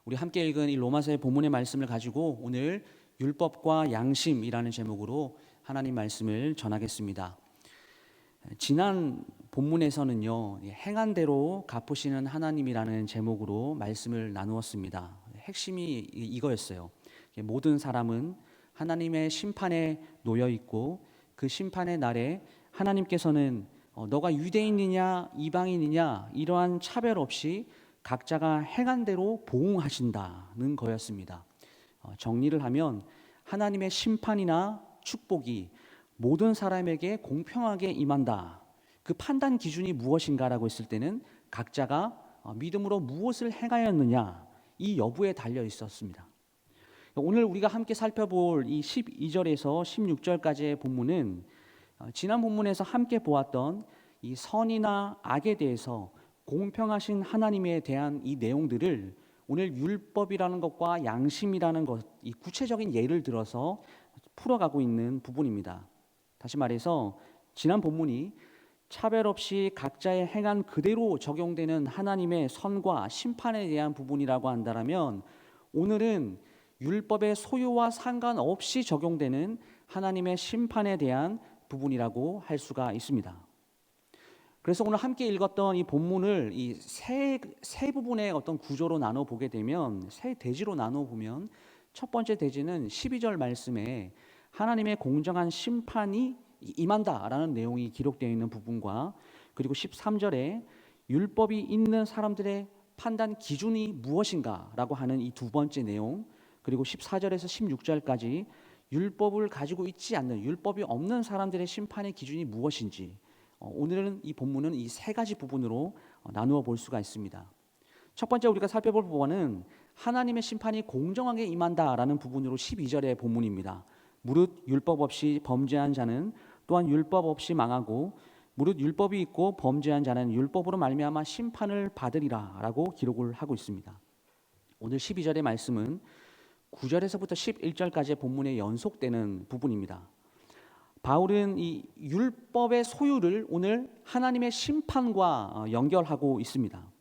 우리 함께 읽은 이 로마서의 본문의 말씀을 가지고 오늘 율법과 양심이라는 제목으로 하나님 말씀을 전하겠습니다. 지난 본문에서는요, 행한 대로 갚으시는 하나님이라는 제목으로 말씀을 나누었습니다. 핵심이 이거였어요. 모든 사람은 하나님의 심판에 놓여 있고 그 심판의 날에 하나님께서는 너가 유대인이냐 이방인이냐 이러한 차별 없이 각자가 행한 대로 보응하신다는 거였습니다. 정리를 하면 하나님의 심판이나 축복이 모든 사람에게 공평하게 임한다. 그 판단 기준이 무엇인가라고 했을 때는 각자가 믿음으로 무엇을 행하였느냐 이 여부에 달려 있었습니다. 오늘 우리가 함께 살펴볼 이 12절에서 16절까지의 본문은 지난 본문에서 함께 보았던 이 선이나 악에 대해서 공평하신 하나님에 대한 이 내용들을 오늘 율법이라는 것과 양심이라는 것, 이 구체적인 예를 들어서 풀어가고 있는 부분입니다. 다시 말해서 지난 본문이 차별 없이 각자의 행한 그대로 적용되는 하나님의 선과 심판에 대한 부분이라고 한다면 오늘은 율법의 소유와 상관없이 적용되는 하나님의 심판에 대한 부분이라고 할 수가 있습니다. 그래서 오늘 함께 읽었던 이 본문을 이 세 부분의 어떤 구조로 나눠 보게 되면, 세 대지로 나눠 보면, 첫 번째 대지는 12절 말씀에 하나님의 공정한 심판이 임한다라는 내용이 기록되어 있는 부분과, 그리고 13절에 율법이 있는 사람들의 판단 기준이 무엇인가라고 하는 이 두 번째 내용, 그리고 14절에서 16절까지 율법을 가지고 있지 않는, 율법이 없는 사람들의 심판의 기준이 무엇인지, 오늘은 이 본문은 이 세 가지 부분으로 나누어 볼 수가 있습니다. 첫 번째 우리가 살펴볼 부분은 하나님의 심판이 공정하게 임한다라는 부분으로 12절의 본문입니다. 무릇 율법 없이 범죄한 자는 또한 율법 없이 망하고 무릇 율법이 있고 범죄한 자는 율법으로 말미암아 심판을 받으리라라고 기록을 하고 있습니다. 오늘 12절의 말씀은 9절에서부터 11절까지의 본문에 연속되는 부분입니다. 바울은 이 율법의 소유를 오늘 하나님의 심판과 연결하고 있습니다.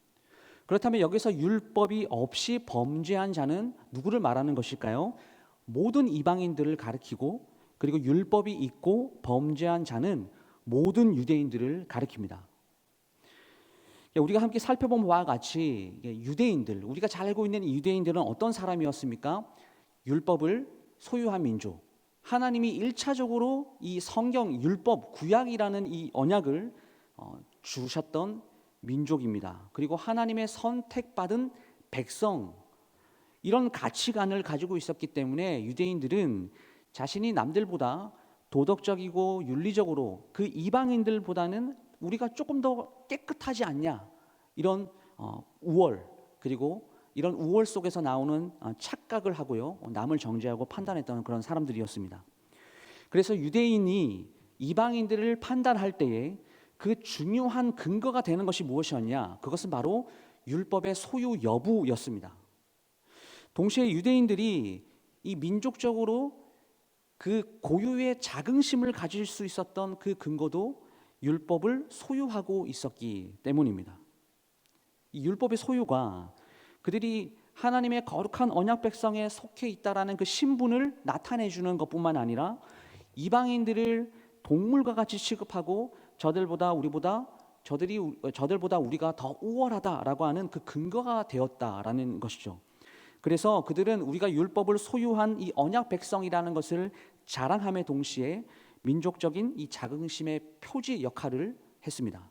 그렇다면 여기서 율법이 없이 범죄한 자는 누구를 말하는 것일까요? 모든 이방인들을 가리키고, 그리고 율법이 있고 범죄한 자는 모든 유대인들을 가리킵니다. 우리가 함께 살펴본 바와 같이 유대인들, 우리가 잘 알고 있는 유대인들은 어떤 사람이었습니까? 율법을 소유한 민족, 하나님이 1차적으로 이 성경, 율법, 구약이라는 이 언약을 주셨던 민족입니다. 그리고 하나님의 선택받은 백성, 이런 가치관을 가지고 있었기 때문에 유대인들은 자신이 남들보다 도덕적이고 윤리적으로 그 이방인들보다는 우리가 조금 더 깨끗하지 않냐, 이런 우월, 그리고 이런 우월 속에서 나오는 착각을 하고요, 남을 정죄하고 판단했던 그런 사람들이었습니다. 그래서 유대인이 이방인들을 판단할 때에 그 중요한 근거가 되는 것이 무엇이었냐? 그것은 바로 율법의 소유 여부였습니다. 동시에 유대인들이 이 민족적으로 그 고유의 자긍심을 가질 수 있었던 그 근거도 율법을 소유하고 있었기 때문입니다. 이 율법의 소유가 그들이 하나님의 거룩한 언약 백성에 속해 있다라는 그 신분을 나타내 주는 것뿐만 아니라 이방인들을 동물과 같이 취급하고 저들보다 우리가 더 우월하다라고 하는 그 근거가 되었다라는 것이죠. 그래서 그들은 우리가 율법을 소유한 이 언약 백성이라는 것을 자랑함에 동시에 민족적인 이 자긍심의 표지 역할을 했습니다.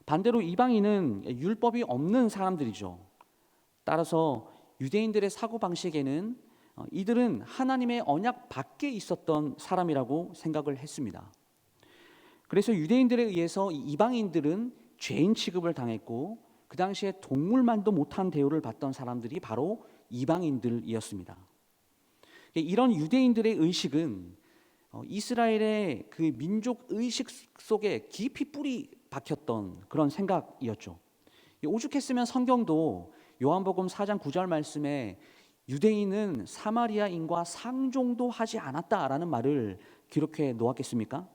반대로 이방인은 율법이 없는 사람들이죠. 따라서 유대인들의 사고방식에는 이들은 하나님의 언약 밖에 있었던 사람이라고 생각을 했습니다. 그래서 유대인들에 의해서 이방인들은 죄인 취급을 당했고, 그 당시에 동물만도 못한 대우를 받던 사람들이 바로 이방인들이었습니다. 이런 유대인들의 의식은 이스라엘의 그 민족 의식 속에 깊이 뿌리 박혔던 그런 생각이었죠. 오죽했으면 성경도 요한복음 4장 9절 말씀에 유대인은 사마리아인과 상종도 하지 않았다라는 말을 기록해 놓았겠습니까?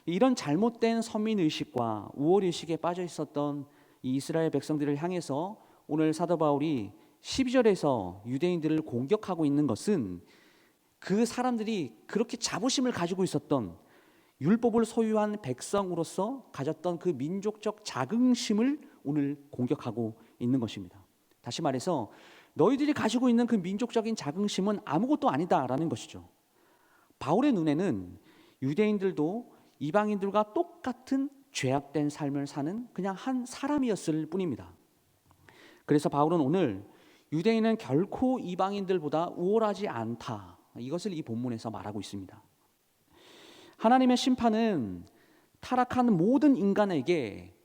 이런 잘못된 선민의식과 우월의식에 빠져 있었던 이 이스라엘 백성들을 향해서 오늘 사도 바울이 12절에서 유대인들을 공격하고 있는 것은 그 사람들이 그렇게 자부심을 가지고 있었던 율법을 소유한 백성으로서 가졌던 그 민족적 자긍심을 오늘 공격하고 있는 것입니다. 다시 말해서 너희들이 가지고 있는 그 민족적인 자긍심은 아무것도 아니다라는 것이죠. 바울의 눈에는 유대인들도 이방인들과 똑같은 죄악된 삶을 사는 그냥 한 사람이었을 뿐입니다. 그래서 바울은 오늘 유대인은 결코 이방인들보다 우월하지 않다, 이것을 이 본문에서 말하고 있습니다. 하나님의 심판은 타락한 모든 인간에게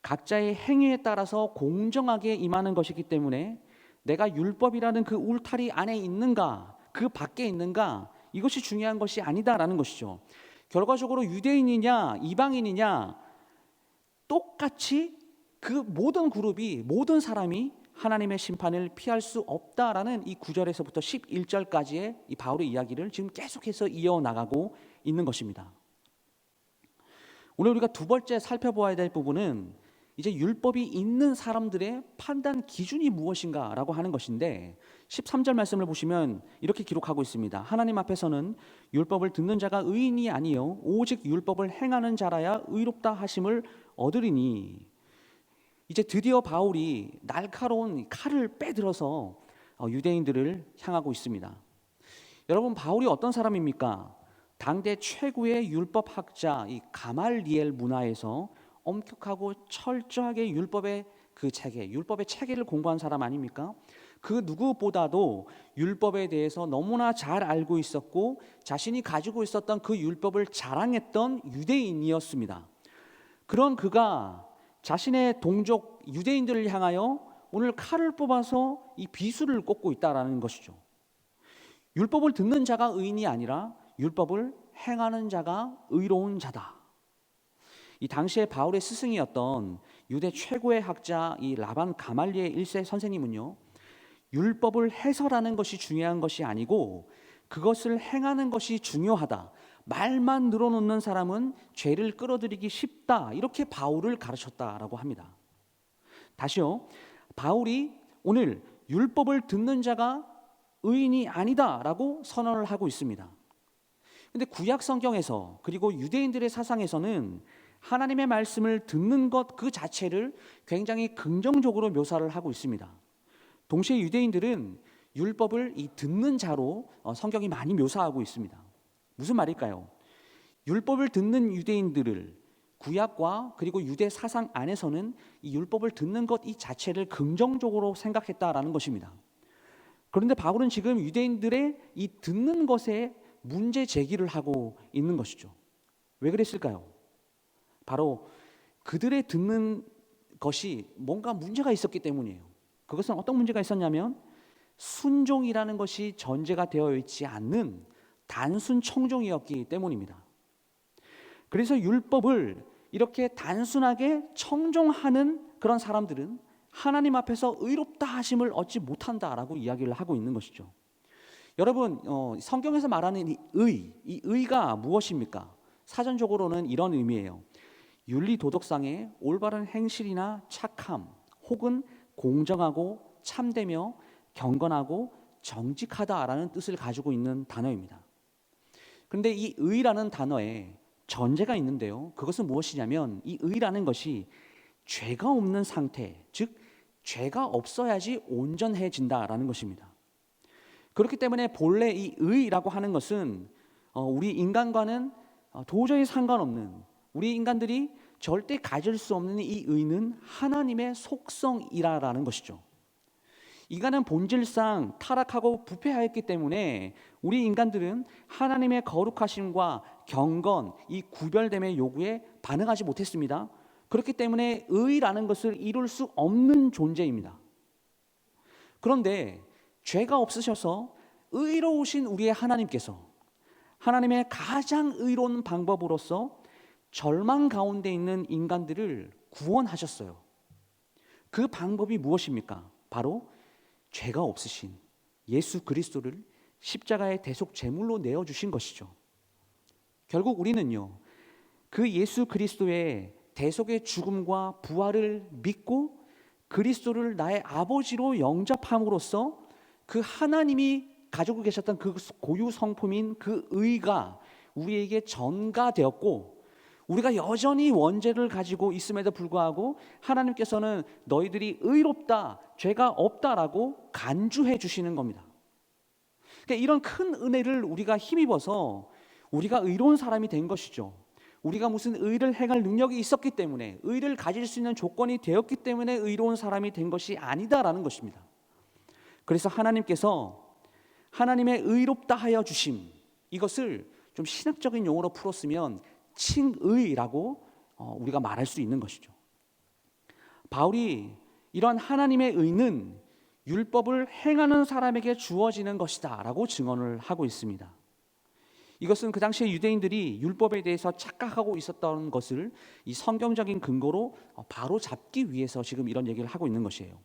각자의 행위에 따라서 공정하게 임하는 것이기 때문에 내가 율법이라는 그 울타리 안에 있는가 그 밖에 있는가 이것이 중요한 것이 아니다라는 것이죠. 결과적으로 유대인이냐 이방인이냐 똑같이 그 모든 그룹이 모든 사람이 하나님의 심판을 피할 수 없다라는 이 9절에서부터 11절까지의 이 바울의 이야기를 지금 계속해서 이어나가고 있는 것입니다. 오늘 우리가 두 번째 살펴보아야 될 부분은 이제 율법이 있는 사람들의 판단 기준이 무엇인가라고 하는 것인데 13절 말씀을 보시면 이렇게 기록하고 있습니다. 하나님 앞에서는 율법을 듣는 자가 의인이 아니요 오직 율법을 행하는 자라야 의롭다 하심을 얻으리니. 이제 드디어 바울이 날카로운 칼을 빼들어서 유대인들을 향하고 있습니다. 여러분, 바울이 어떤 사람입니까? 당대 최고의 율법학자 이 가말리엘 문화에서 엄격하고 철저하게 율법의 체계를 공부한 사람 아닙니까? 그 누구보다도 율법에 대해서 너무나 잘 알고 있었고 자신이 가지고 있었던 그 율법을 자랑했던 유대인이었습니다. 그런 그가 자신의 동족 유대인들을 향하여 오늘 칼을 뽑아서 이 비수를 꽂고 있다라는 것이죠. 율법을 듣는 자가 의인이 아니라 율법을 행하는 자가 의로운 자다. 이 당시에 바울의 스승이었던 유대 최고의 학자 이 라반 가말리엘 1세 선생님은요, 율법을 해설하는 것이 중요한 것이 아니고 그것을 행하는 것이 중요하다. 말만 늘어놓는 사람은 죄를 끌어들이기 쉽다. 이렇게 바울을 가르쳤다라고 합니다. 다시요, 바울이 오늘 율법을 듣는 자가 의인이 아니다라고 선언을 하고 있습니다. 근데 구약 성경에서 그리고 유대인들의 사상에서는 하나님의 말씀을 듣는 것 그 자체를 굉장히 긍정적으로 묘사를 하고 있습니다. 동시에 유대인들은 율법을 이 듣는 자로 성경이 많이 묘사하고 있습니다. 무슨 말일까요? 율법을 듣는 유대인들을 구약과 그리고 유대 사상 안에서는 이 율법을 듣는 것 이 자체를 긍정적으로 생각했다라는 것입니다. 그런데 바울은 지금 유대인들의 이 듣는 것에 문제 제기를 하고 있는 것이죠. 왜 그랬을까요? 바로 그들의 듣는 것이 뭔가 문제가 있었기 때문이에요. 그것은 어떤 문제가 있었냐면 순종이라는 것이 전제가 되어 있지 않는 단순 청종이었기 때문입니다. 그래서 율법을 이렇게 단순하게 청종하는 그런 사람들은 하나님 앞에서 의롭다 하심을 얻지 못한다라고 이야기를 하고 있는 것이죠. 여러분, 성경에서 말하는 이 의가 무엇입니까? 사전적으로는 이런 의미예요. 윤리 도덕상의 올바른 행실이나 착함 혹은 공정하고 참되며 경건하고 정직하다라는 뜻을 가지고 있는 단어입니다. 그런데 이 의라는 단어에 전제가 있는데요. 그것은 무엇이냐면 이 의라는 것이 죄가 없는 상태, 즉 죄가 없어야지 온전해진다라는 것입니다. 그렇기 때문에 본래 이 의라고 하는 것은 우리 인간과는 도저히 상관없는, 우리 인간들이 절대 가질 수 없는 이 의는 하나님의 속성이라는 것이죠. 인간은 본질상 타락하고 부패하였기 때문에 우리 인간들은 하나님의 거룩하심과 경건, 이 구별됨의 요구에 반응하지 못했습니다. 그렇기 때문에 의라는 것을 이룰 수 없는 존재입니다. 그런데 죄가 없으셔서 의로우신 우리의 하나님께서 하나님의 가장 의로운 방법으로서 절망 가운데 있는 인간들을 구원하셨어요. 그 방법이 무엇입니까? 바로 죄가 없으신 예수 그리스도를 십자가의 대속 제물로 내어주신 것이죠. 결국 우리는요, 그 예수 그리스도의 대속의 죽음과 부활을 믿고 그리스도를 나의 아버지로 영접함으로써 그 하나님이 가지고 계셨던 그 고유 성품인 그 의가 우리에게 전가되었고, 우리가 여전히 원죄를 가지고 있음에도 불구하고 하나님께서는 너희들이 의롭다, 죄가 없다라고 간주해 주시는 겁니다. 그러니까 이런 큰 은혜를 우리가 힘입어서 우리가 의로운 사람이 된 것이죠. 우리가 무슨 의를 행할 능력이 있었기 때문에, 의를 가질 수 있는 조건이 되었기 때문에 의로운 사람이 된 것이 아니다라는 것입니다. 그래서 하나님께서 하나님의 의롭다 하여 주심, 이것을 좀 신학적인 용어로 풀었으면 칭의라고 우리가 말할 수 있는 것이죠. 바울이 이런 하나님의 의는 율법을 행하는 사람에게 주어지는 것이다 라고 증언을 하고 있습니다. 이것은 그 당시에 유대인들이 율법에 대해서 착각하고 있었던 것을 이 성경적인 근거로 바로 잡기 위해서 지금 이런 얘기를 하고 있는 것이에요.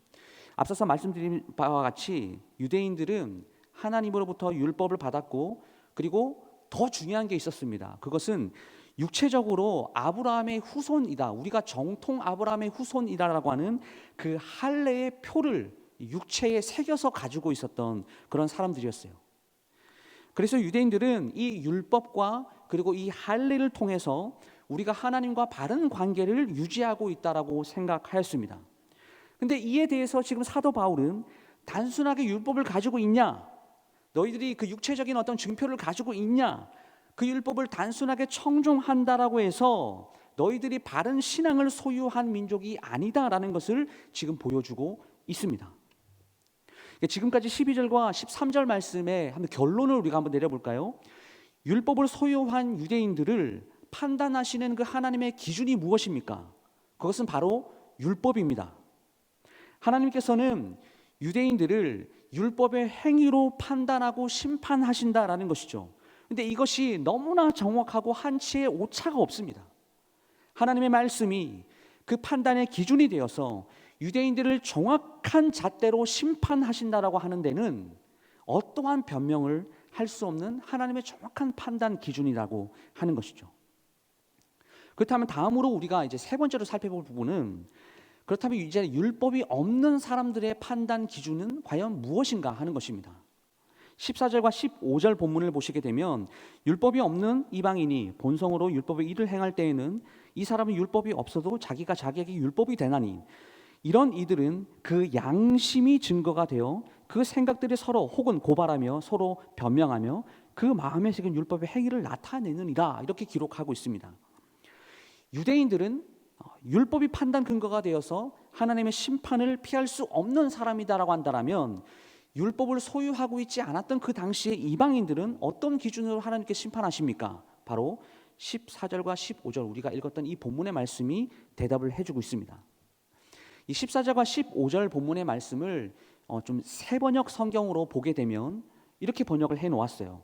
앞서서 말씀드린 바와 같이 유대인들은 하나님으로부터 율법을 받았고, 그리고 더 중요한 게 있었습니다. 그것은 육체적으로 아브라함의 후손이다, 우리가 정통 아브라함의 후손이다라고 하는 그 할례의 표를 육체에 새겨서 가지고 있었던 그런 사람들이었어요. 그래서 유대인들은 이 율법과 그리고 이 할례를 통해서 우리가 하나님과 바른 관계를 유지하고 있다라고 생각하였습니다. 근데 이에 대해서 지금 사도 바울은 단순하게 율법을 가지고 있냐, 너희들이 그 육체적인 어떤 증표를 가지고 있냐, 그 율법을 단순하게 청종한다라고 해서 너희들이 바른 신앙을 소유한 민족이 아니다라는 것을 지금 보여주고 있습니다. 지금까지 12절과 13절 말씀의 한번 결론을 우리가 한번 내려볼까요? 율법을 소유한 유대인들을 판단하시는 그 하나님의 기준이 무엇입니까? 그것은 바로 율법입니다. 하나님께서는 유대인들을 율법의 행위로 판단하고 심판하신다라는 것이죠. 근데 이것이 너무나 정확하고 한치의 오차가 없습니다. 하나님의 말씀이 그 판단의 기준이 되어서 유대인들을 정확한 잣대로 심판하신다라고 하는 데는 어떠한 변명을 할 수 없는 하나님의 정확한 판단 기준이라고 하는 것이죠. 그렇다면 다음으로 우리가 이제 세 번째로 살펴볼 부분은, 그렇다면 이제 율법이 없는 사람들의 판단 기준은 과연 무엇인가 하는 것입니다. 14절과 15절 본문을 보시게 되면, 율법이 없는 이방인이 본성으로 율법의 일을 행할 때에는 이 사람은 율법이 없어도 자기가 자기에게 율법이 되나니, 이런 이들은 그 양심이 증거가 되어 그 생각들이 서로 혹은 고발하며 서로 변명하며 그 마음에 새긴 율법의 행위를 나타내느니라, 이렇게 기록하고 있습니다. 유대인들은 율법이 판단 근거가 되어서 하나님의 심판을 피할 수 없는 사람이다라고 한다면, 율법을 소유하고 있지 않았던 그 당시의 이방인들은 어떤 기준으로 하나님께 심판하십니까? 바로 14절과 15절 우리가 읽었던 이 본문의 말씀이 대답을 해주고 있습니다. 이 14절과 15절 본문의 말씀을 좀 세번역 성경으로 보게 되면 이렇게 번역을 해놓았어요.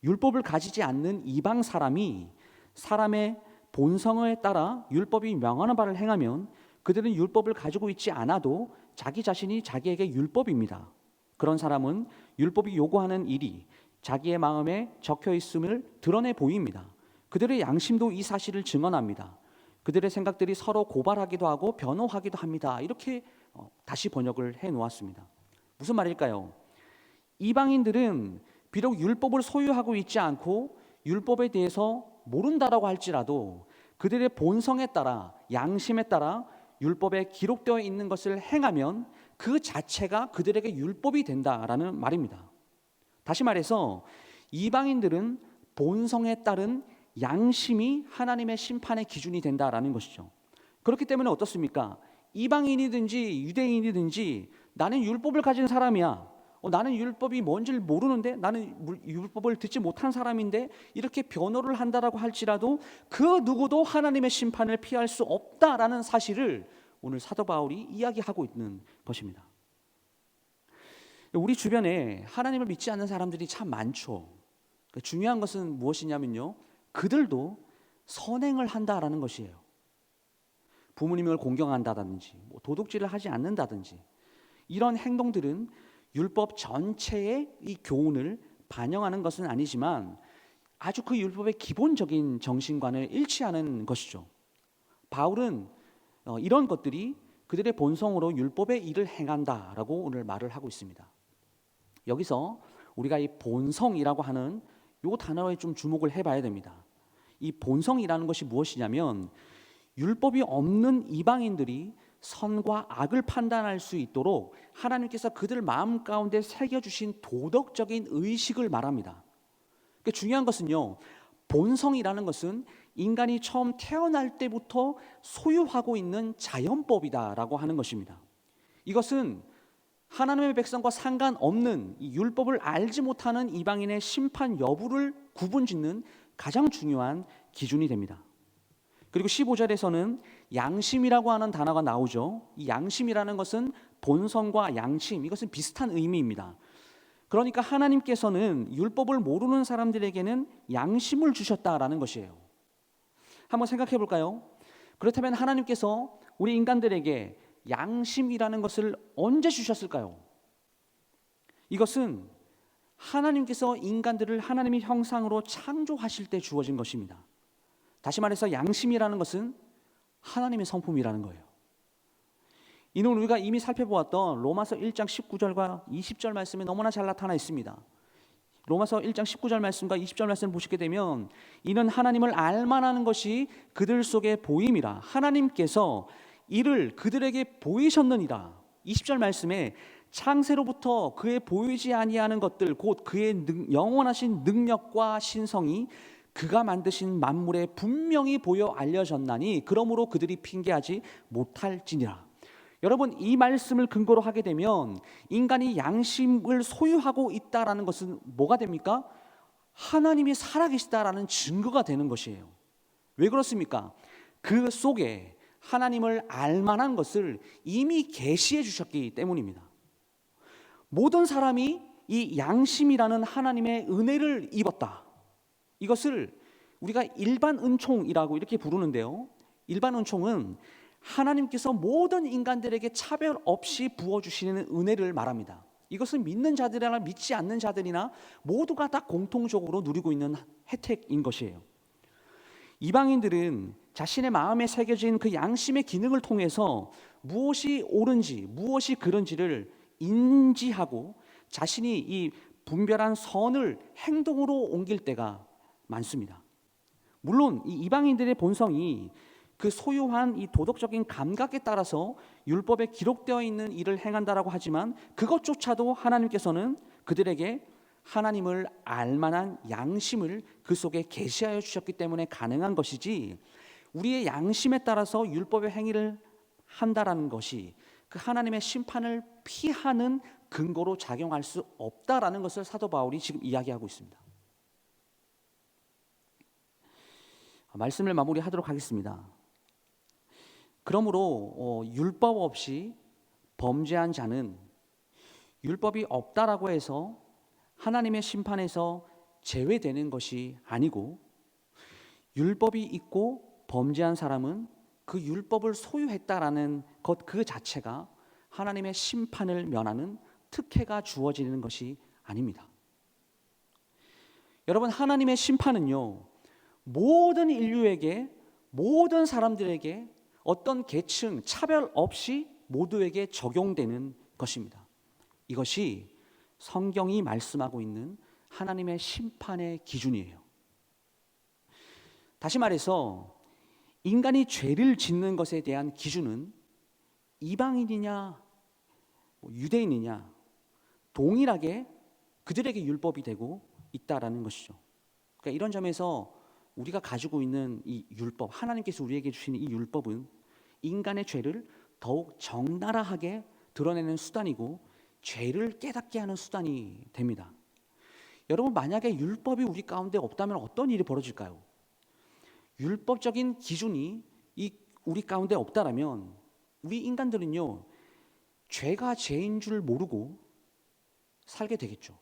율법을 가지지 않는 이방 사람이 사람의 본성에 따라 율법이 명하는 바를 행하면 그들은 율법을 가지고 있지 않아도 자기 자신이 자기에게 율법입니다. 그런 사람은 율법이 요구하는 일이 자기의 마음에 적혀 있음을 드러내 보입니다. 그들의 양심도 이 사실을 증언합니다. 그들의 생각들이 서로 고발하기도 하고 변호하기도 합니다. 이렇게 다시 번역을 해 놓았습니다. 무슨 말일까요? 이방인들은 비록 율법을 소유하고 있지 않고 율법에 대해서 모른다라고 할지라도 그들의 본성에 따라, 양심에 따라 율법에 기록되어 있는 것을 행하면 그 자체가 그들에게 율법이 된다라는 말입니다. 다시 말해서 이방인들은 본성에 따른 양심이 하나님의 심판의 기준이 된다라는 것이죠. 그렇기 때문에 어떻습니까? 이방인이든지 유대인이든지 나는 율법을 가진 사람이야, 나는 율법이 뭔지를 모르는데, 나는 율법을 듣지 못한 사람인데, 이렇게 변호를 한다라고 할지라도 그 누구도 하나님의 심판을 피할 수 없다라는 사실을 오늘 사도 바울이 이야기하고 있는 것입니다. 우리 주변에 하나님을 믿지 않는 사람들이 참 많죠. 중요한 것은 무엇이냐면요, 그들도 선행을 한다라는 것이에요. 부모님을 공경한다든지 도둑질을 하지 않는다든지, 이런 행동들은 율법 전체의 이 교훈을 반영하는 것은 아니지만 아주 그 율법의 기본적인 정신관을 일치하는 것이죠. 바울은 이런 것들이 그들의 본성으로 율법의 일을 행한다라고 오늘 말을 하고 있습니다. 여기서 우리가 이 본성이라고 하는 이 단어에 좀 주목을 해봐야 됩니다. 이 본성이라는 것이 무엇이냐면 율법이 없는 이방인들이 선과 악을 판단할 수 있도록 하나님께서 그들 마음 가운데 새겨주신 도덕적인 의식을 말합니다. 그러니까 중요한 것은요, 본성이라는 것은 인간이 처음 태어날 때부터 소유하고 있는 자연법이다라고 하는 것입니다. 이것은 하나님의 백성과 상관없는 이 율법을 알지 못하는 이방인의 심판 여부를 구분짓는 가장 중요한 기준이 됩니다. 그리고 15절에서는 양심이라고 하는 단어가 나오죠. 이 양심이라는 것은 본성과 양심, 이것은 비슷한 의미입니다. 그러니까 하나님께서는 율법을 모르는 사람들에게는 양심을 주셨다라는 것이에요. 한번 생각해 볼까요? 그렇다면 하나님께서 우리 인간들에게 양심이라는 것을 언제 주셨을까요? 이것은 하나님께서 인간들을 하나님의 형상으로 창조하실 때 주어진 것입니다. 다시 말해서 양심이라는 것은 하나님의 성품이라는 거예요. 이는 우리가 이미 살펴보았던 로마서 1장 19절과 20절 말씀에 너무나 잘 나타나 있습니다. 로마서 1장 19절 말씀과 20절 말씀을 보시게 되면 이는 하나님을 알만하는 것이 그들 속에 보임이라 하나님께서 이를 그들에게 보이셨느니라. 20절 말씀에 창세로부터 그의 보이지 아니하는 것들 곧 그의 영원하신 능력과 신성이 그가 만드신 만물에 분명히 보여 알려졌나니 그러므로 그들이 핑계하지 못할지니라. 여러분, 이 말씀을 근거로 하게 되면 인간이 양심을 소유하고 있다라는 것은 뭐가 됩니까? 하나님이 살아계시다라는 증거가 되는 것이에요. 왜 그렇습니까? 그 속에 하나님을 알만한 것을 이미 계시해 주셨기 때문입니다. 모든 사람이 이 양심이라는 하나님의 은혜를 입었다. 이것을 우리가 일반 은총이라고 이렇게 부르는데요, 일반 은총은 하나님께서 모든 인간들에게 차별 없이 부어주시는 은혜를 말합니다. 이것은 믿는 자들이나 믿지 않는 자들이나 모두가 다 공통적으로 누리고 있는 혜택인 것이에요. 이방인들은 자신의 마음에 새겨진 그 양심의 기능을 통해서 무엇이 옳은지 무엇이 그른지를 인지하고 자신이 이 분별한 선을 행동으로 옮길 때가 많습니다. 물론 이 이방인들의 본성이 그 소유한 이 도덕적인 감각에 따라서 율법에 기록되어 있는 일을 행한다라고 하지만 그것조차도 하나님께서는 그들에게 하나님을 알만한 양심을 그 속에 계시하여 주셨기 때문에 가능한 것이지, 우리의 양심에 따라서 율법의 행위를 한다라는 것이 그 하나님의 심판을 피하는 근거로 작용할 수 없다라는 것을 사도 바울이 지금 이야기하고 있습니다. 말씀을 마무리하도록 하겠습니다. 그러므로 율법 없이 범죄한 자는 율법이 없다라고 해서 하나님의 심판에서 제외되는 것이 아니고, 율법이 있고 범죄한 사람은 그 율법을 소유했다라는 것 그 자체가 하나님의 심판을 면하는 특혜가 주어지는 것이 아닙니다. 여러분, 하나님의 심판은요, 모든 인류에게, 모든 사람들에게 어떤 계층, 차별 없이 모두에게 적용되는 것입니다. 이것이 성경이 말씀하고 있는 하나님의 심판의 기준이에요. 다시 말해서 인간이 죄를 짓는 것에 대한 기준은 이방인이냐 유대인이냐 동일하게 그들에게 율법이 되고 있다라는 것이죠. 그러니까 이런 점에서 우리가 가지고 있는 이 율법, 하나님께서 우리에게 주시는 이 율법은 인간의 죄를 더욱 적나라하게 드러내는 수단이고 죄를 깨닫게 하는 수단이 됩니다. 여러분, 만약에 율법이 우리 가운데 없다면 어떤 일이 벌어질까요? 율법적인 기준이 우리 가운데 없다라면 우리 인간들은요, 죄가 죄인 줄 모르고 살게 되겠죠.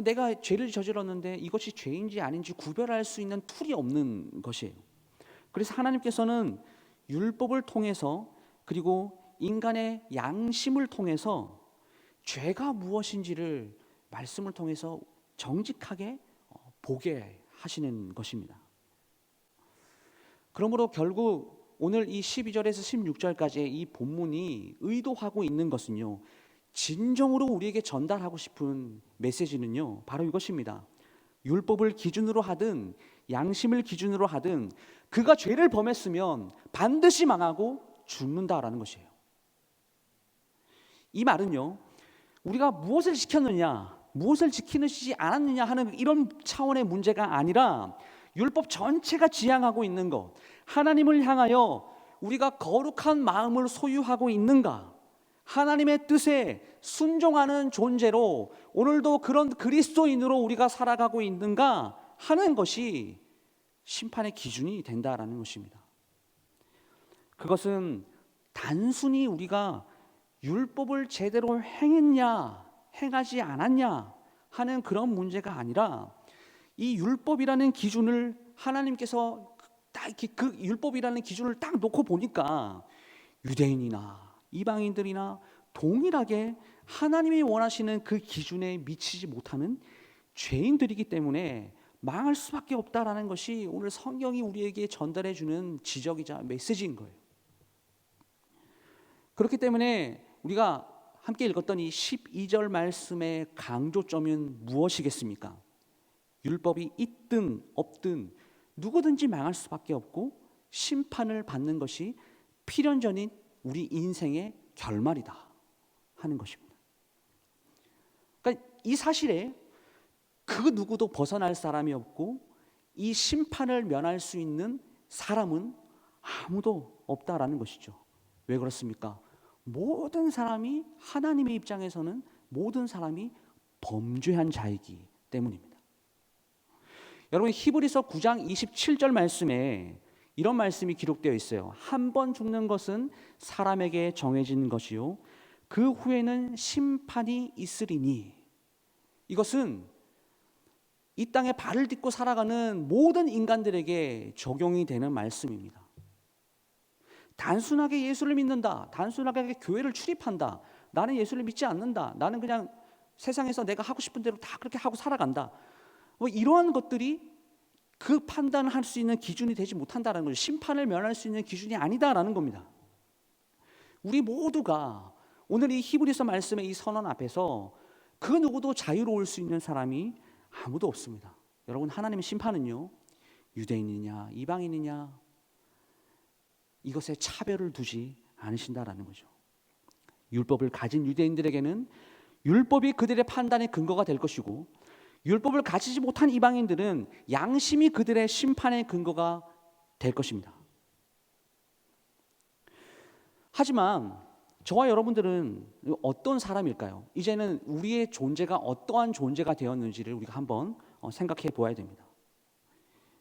내가 죄를 저질렀는데 이것이 죄인지 아닌지 구별할 수 있는 툴이 없는 것이에요. 그래서 하나님께서는 율법을 통해서, 그리고 인간의 양심을 통해서 죄가 무엇인지를 말씀을 통해서 정직하게 보게 하시는 것입니다. 그러므로 결국 오늘 이 12절에서 16절까지의 이 본문이 의도하고 있는 것은요, 진정으로 우리에게 전달하고 싶은 메시지는요, 바로 이것입니다. 율법을 기준으로 하든 양심을 기준으로 하든 그가 죄를 범했으면 반드시 망하고 죽는다라는 것이에요. 이 말은요, 우리가 무엇을 지켰느냐, 무엇을 지키지 않았느냐 하는 이런 차원의 문제가 아니라 율법 전체가 지향하고 있는 것, 하나님을 향하여 우리가 거룩한 마음을 소유하고 있는가, 하나님의 뜻에 순종하는 존재로 오늘도 그런 그리스도인으로 우리가 살아가고 있는가 하는 것이 심판의 기준이 된다라는 것입니다. 그것은 단순히 우리가 율법을 제대로 행했냐 행하지 않았냐 하는 그런 문제가 아니라, 이 율법이라는 기준을 하나님께서 딱 이렇게 그 율법이라는 기준을 딱 놓고 보니까 유대인이나 이방인들이나 동일하게 하나님이 원하시는 그 기준에 미치지 못하는 죄인들이기 때문에 망할 수밖에 없다라는 것이 오늘 성경이 우리에게 전달해 주는 지적이자 메시지인 거예요. 그렇기 때문에 우리가 함께 읽었던 이 12절 말씀의 강조점은 무엇이겠습니까? 율법이 있든 없든 누구든지 망할 수밖에 없고 심판을 받는 것이 필연적인 우리 인생의 결말이다 하는 것입니다. 그러니까 이 사실에 그 누구도 벗어날 사람이 없고 이 심판을 면할 수 있는 사람은 아무도 없다라는 것이죠. 왜 그렇습니까? 모든 사람이 하나님의 입장에서는 모든 사람이 범죄한 자이기 때문입니다. 여러분, 히브리서 9장 27절 말씀에 이런 말씀이 기록되어 있어요. 한 번 죽는 것은 사람에게 정해진 것이요 그 후에는 심판이 있으리니. 이것은 이 땅에 발을 딛고 살아가는 모든 인간들에게 적용이 되는 말씀입니다. 단순하게 예수를 믿는다, 단순하게 교회를 출입한다, 나는 예수를 믿지 않는다, 나는 그냥 세상에서 내가 하고 싶은 대로 다 그렇게 하고 살아간다, 뭐 이러한 것들이 그 판단을 할 수 있는 기준이 되지 못한다는 거죠. 심판을 면할 수 있는 기준이 아니다라는 겁니다. 우리 모두가 오늘 이 히브리서 말씀의 이 선언 앞에서 그 누구도 자유로울 수 있는 사람이 아무도 없습니다. 여러분, 하나님의 심판은요, 유대인이냐 이방인이냐 이것에 차별을 두지 않으신다라는 거죠. 율법을 가진 유대인들에게는 율법이 그들의 판단의 근거가 될 것이고, 율법을 가지지 못한 이방인들은 양심이 그들의 심판의 근거가 될 것입니다. 하지만 저와 여러분들은 어떤 사람일까요? 이제는 우리의 존재가 어떠한 존재가 되었는지를 우리가 한번 생각해 보아야 됩니다.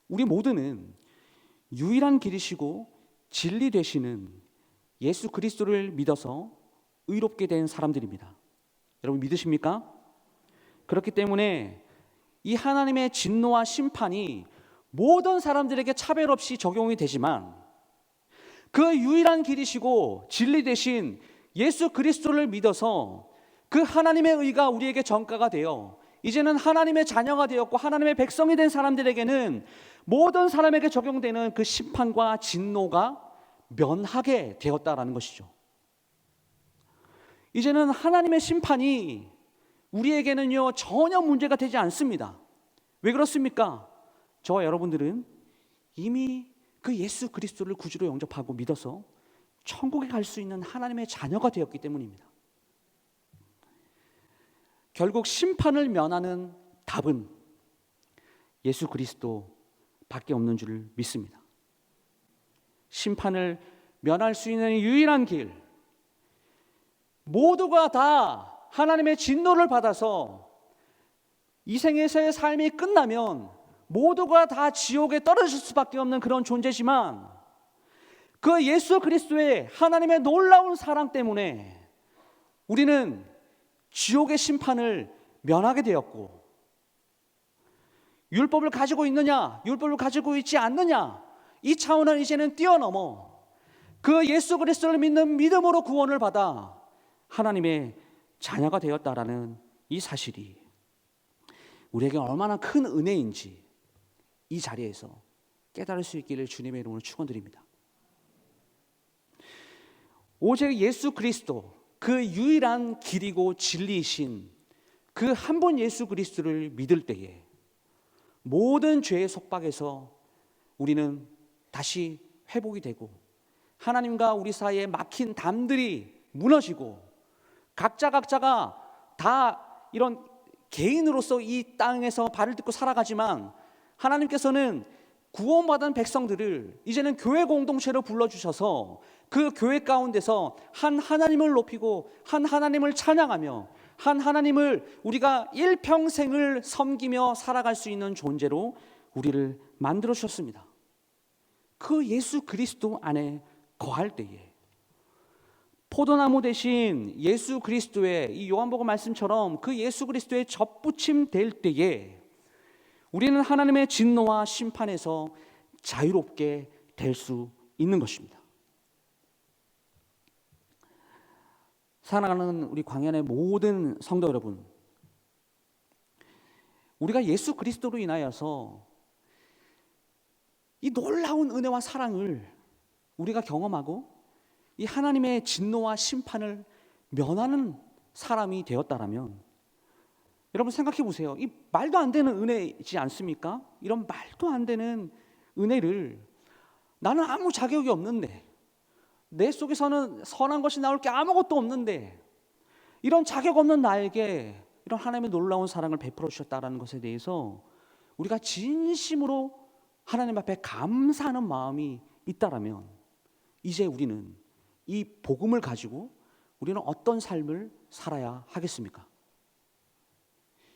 우리 모두는 유일한 길이시고 진리 되시는 예수 그리스도를 믿어서 의롭게 된 사람들입니다. 여러분 믿으십니까? 그렇기 때문에 이 하나님의 진노와 심판이 모든 사람들에게 차별 없이 적용이 되지만, 그 유일한 길이시고 진리 되신 예수 그리스도를 믿어서 그 하나님의 의가 우리에게 전가가 되어 이제는 하나님의 자녀가 되었고 하나님의 백성이 된 사람들에게는 모든 사람에게 적용되는 그 심판과 진노가 면하게 되었다라는 것이죠. 이제는 하나님의 심판이 우리에게는요 전혀 문제가 되지 않습니다. 왜 그렇습니까? 저와 여러분들은 이미 그 예수 그리스도를 구주로 영접하고 믿어서 천국에 갈 수 있는 하나님의 자녀가 되었기 때문입니다. 결국 심판을 면하는 답은 예수 그리스도밖에 없는 줄 믿습니다. 심판을 면할 수 있는 유일한 길, 모두가 다 하나님의 진노를 받아서 이 생에서의 삶이 끝나면 모두가 다 지옥에 떨어질 수밖에 없는 그런 존재지만, 그 예수 그리스도의 하나님의 놀라운 사랑 때문에 우리는 지옥의 심판을 면하게 되었고, 율법을 가지고 있느냐 율법을 가지고 있지 않느냐 이 차원을 이제는 뛰어넘어 그 예수 그리스도를 믿는 믿음으로 구원을 받아 하나님의 자녀가 되었다라는 이 사실이 우리에게 얼마나 큰 은혜인지 이 자리에서 깨달을 수 있기를 주님의 이름으로 축원드립니다. 오직 예수 그리스도, 그 유일한 길이고 진리이신 그 한 분 예수 그리스도를 믿을 때에 모든 죄의 속박에서 우리는 다시 회복이 되고, 하나님과 우리 사이에 막힌 담들이 무너지고, 각자가 다 이런 개인으로서 이 땅에서 발을 딛고 살아가지만, 하나님께서는 구원받은 백성들을 이제는 교회 공동체로 불러주셔서 그 교회 가운데서 한 하나님을 높이고 한 하나님을 찬양하며 한 하나님을 우리가 일평생을 섬기며 살아갈 수 있는 존재로 우리를 만들어 주셨습니다. 그 예수 그리스도 안에 거할 때에, 포도나무 대신 예수 그리스도의, 이 요한복음 말씀처럼 그 예수 그리스도의 접붙임 될 때에 우리는 하나님의 진노와 심판에서 자유롭게 될 수 있는 것입니다. 사랑하는 우리 광야의 모든 성도 여러분, 우리가 예수 그리스도로 인하여서 이 놀라운 은혜와 사랑을 우리가 경험하고 이 하나님의 진노와 심판을 면하는 사람이 되었다라면, 여러분 생각해 보세요. 이 말도 안 되는 은혜이지 않습니까? 이런 말도 안 되는 은혜를, 나는 아무 자격이 없는데, 내 속에서는 선한 것이 나올 게 아무것도 없는데, 이런 자격 없는 나에게 이런 하나님의 놀라운 사랑을 베풀어 주셨다는 것에 대해서 우리가 진심으로 하나님 앞에 감사하는 마음이 있다라면, 이제 우리는 이 복음을 가지고 우리는 어떤 삶을 살아야 하겠습니까?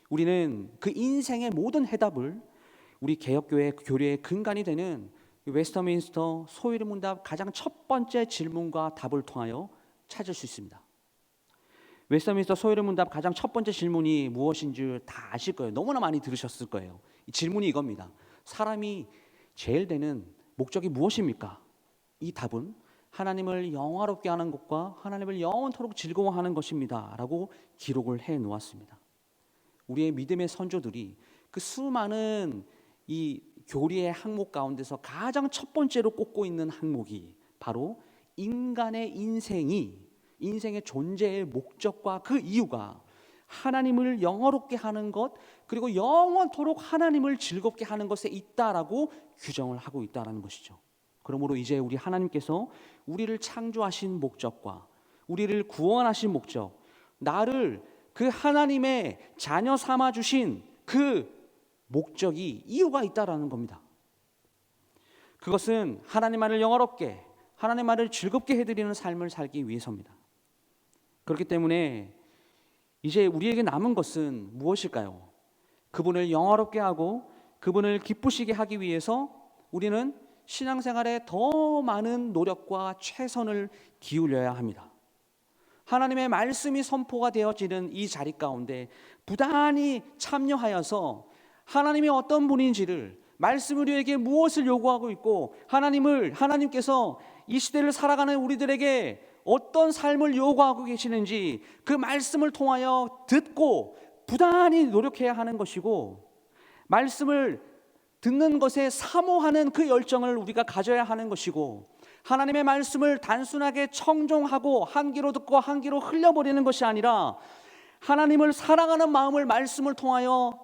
우리는 그 인생의 모든 해답을 우리 개혁교회 교리의 근간이 되는 웨스터민스터 소위의 문답 가장 첫 번째 질문과 답을 통하여 찾을 수 있습니다. 웨스터민스터 소위의 문답 가장 첫 번째 질문이 무엇인 줄 다 아실 거예요. 너무나 많이 들으셨을 거예요. 이 질문이 이겁니다. 사람이 제일 되는 목적이 무엇입니까? 이 답은 하나님을 영화롭게 하는 것과 하나님을 영원토록 즐거워하는 것입니다 라고 기록을 해 놓았습니다. 우리의 믿음의 선조들이 그 수많은 이 교리의 항목 가운데서 가장 첫 번째로 꼽고 있는 항목이 바로 인간의 인생의 존재의 목적과 그 이유가 하나님을 영화롭게 하는 것, 그리고 영원토록 하나님을 즐겁게 하는 것에 있다라고 규정을 하고 있다는 것이죠. 그러므로 이제 우리 하나님께서 우리를 창조하신 목적과 우리를 구원하신 목적, 나를 그 하나님의 자녀 삼아 주신 그 목적이, 이유가 있다라는 겁니다. 그것은 하나님만을 영화롭게, 하나님만을 즐겁게 해드리는 삶을 살기 위해서입니다. 그렇기 때문에 이제 우리에게 남은 것은 무엇일까요? 그분을 영화롭게 하고 그분을 기쁘시게 하기 위해서 우리는 신앙생활에 더 많은 노력과 최선을 기울여야 합니다. 하나님의 말씀이 선포가 되어지는 이 자리 가운데 부단히 참여하여서 하나님이 어떤 분인지를, 말씀이 우리에게 무엇을 요구하고 있고 하나님께서 이 시대를 살아가는 우리들에게 어떤 삶을 요구하고 계시는지 그 말씀을 통하여 듣고 부단히 노력해야 하는 것이고, 말씀을 듣는 것에 사모하는 그 열정을 우리가 가져야 하는 것이고, 하나님의 말씀을 단순하게 청종하고 한 귀로 듣고 한 귀로 흘려버리는 것이 아니라 하나님을 사랑하는 마음을 말씀을 통하여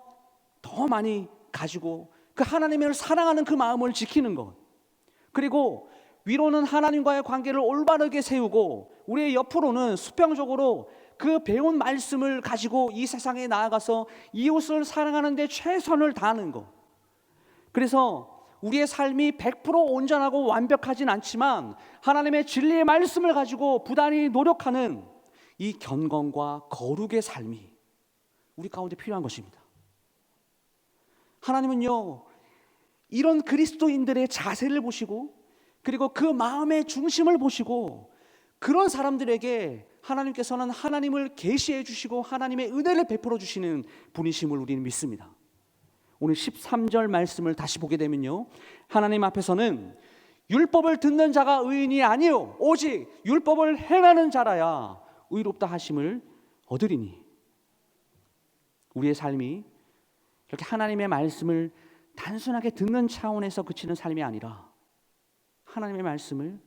더 많이 가지고 그 하나님을 사랑하는 그 마음을 지키는 것, 그리고 위로는 하나님과의 관계를 올바르게 세우고 우리의 옆으로는 수평적으로 그 배운 말씀을 가지고 이 세상에 나아가서 이웃을 사랑하는 데 최선을 다하는 것. 그래서 우리의 삶이 100% 온전하고 완벽하진 않지만 하나님의 진리의 말씀을 가지고 부단히 노력하는 이 견건과 거룩의 삶이 우리 가운데 필요한 것입니다. 하나님은요, 이런 그리스도인들의 자세를 보시고 그리고 그 마음의 중심을 보시고 그런 사람들에게 하나님께서는 하나님을 계시해 주시고 하나님의 은혜를 베풀어 주시는 분이심을 우리는 믿습니다. 오늘 13절 말씀을 다시 보게 되면요, 하나님 앞에서는 율법을 듣는 자가 의인이 아니요 오직 율법을 행하는 자라야 의롭다 하심을 얻으리니, 우리의 삶이 그렇게 하나님의 말씀을 단순하게 듣는 차원에서 그치는 삶이 아니라 하나님의 말씀을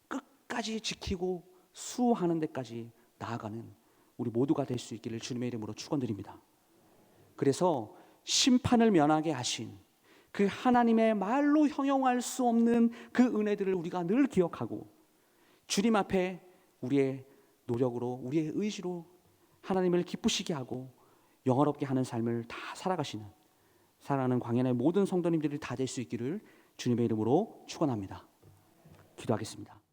끝까지 지키고 수호하는 데까지 나아가는 우리 모두가 될 수 있기를 주님의 이름으로 축원드립니다. 그래서 심판을 면하게 하신 그 하나님의 말로 형용할 수 없는 그 은혜들을 우리가 늘 기억하고 주님 앞에 우리의 노력으로 우리의 의지로 하나님을 기쁘시게 하고 영화롭게 하는 삶을 다 살아가시는 사랑하는 광야의 모든 성도님들이 다 될 수 있기를 주님의 이름으로 축원합니다. 기도하겠습니다.